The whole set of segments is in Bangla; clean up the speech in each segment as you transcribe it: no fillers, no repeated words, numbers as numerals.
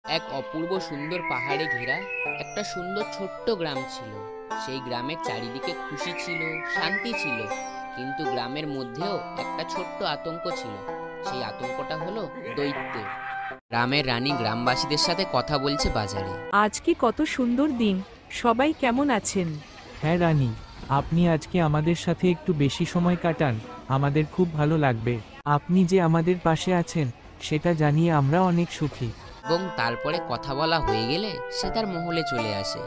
এক অপূর্ব সুন্দর পাহাড়ে ঘেরা একটা সুন্দর ছোট্ট গ্রাম ছিল। সেই গ্রামের চারিদিকে খুশি ছিল, শান্তি ছিল, কিন্তু গ্রামের মধ্যেও একটা ছোট্ট আতঙ্ক ছিল। সেই আতঙ্কটা হলো দৈত্যের। গ্রামের রানী গ্রামবাসীদের সাথে কথা বলছে বাজারে। আজকে কত সুন্দর দিন, সবাই কেমন আছেন? হ্যাঁ রানী, আপনি আজকে আমাদের সাথে একটু বেশি সময় কাটান, আমাদের খুব ভালো লাগবে। আপনি যে আমাদের পাশে আছেন সেটা জানিয়ে আমরা অনেক সুখী। এবং তারপরে কথা বলা হয়ে গেলে সে তার মহলে চলে আসে।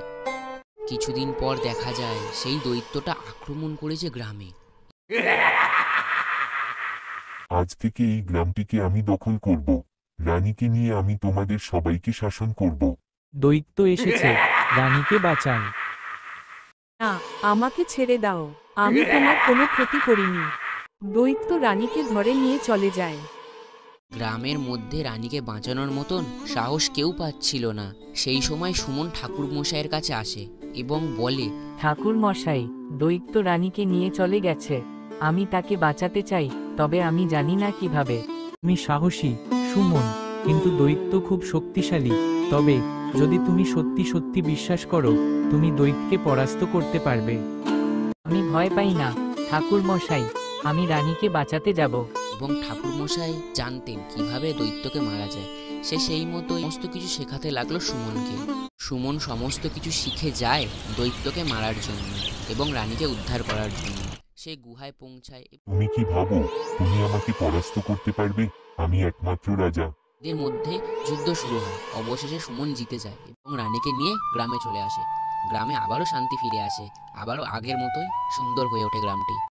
কিছুদিন পর দেখা যায় সেই দৈত্যটা আক্রমণ করেছে গ্রামে। আজ থেকে এই গ্রামটিকে আমি দখল করব। রানীকে নিয়ে আমি তোমাদের সবাইকে শাসন করব। দৈত্য এসেছে, রানীকে বাঁচান। না, আমাকে ছেড়ে দাও, আমি তোমার কোনো ক্ষতি করিনি। দৈত্য রানীকে ধরে নিয়ে চলে যায়। গ্রামের মধ্যে রানীকে বাঁচানোর মতন সাহস কেউ পাচ্ছিল না। সেই সময় সুমন ঠাকুর মশাইয়ের কাছে আসে এবং বলে, ঠাকুর মশাই, দৈত্য রানীকে নিয়ে চলে গেছে। আমি তাকে বাঁচাতে চাই, তবে আমি জানি না কিভাবে। তুমি সাহসী, সুমন, কিন্তু দৈত্য খুব শক্তিশালী। তবে যদি তুমি সত্যি সত্যি বিশ্বাস করো, তুমি দৈত্যকে পরাস্ত করতে পারবে। আমি ভয় পাই না, ঠাকুর মশাই, আমি রানীকে বাঁচাতে যাব। এবং ঠাকুর মশাই জানতেন কিভাবে দৈত্যকে মারা যায়। সে সেই মতো সমস্ত কিছু শেখাতে লাগলো সুমনকে। সুমন সমস্ত কিছু শিখে যায় দৈত্যকে মারার জন্য এবং রানীকে উদ্ধার করার জন্য। সে গুহায় পৌঁছায়। তুমি কি ভাবো তুমি আমাকে পরাস্ত করতে পারবে? আমি একমাত্র রাজা। এদের মধ্যে যুদ্ধ শুরু হয়। অবশেষে সুমন জিতে যায় এবং রানীকে নিয়ে গ্রামে চলে আসে। গ্রামে আবারও শান্তি ফিরে আসে, আবারও আগের মতোই সুন্দর হয়ে ওঠে গ্রামটি।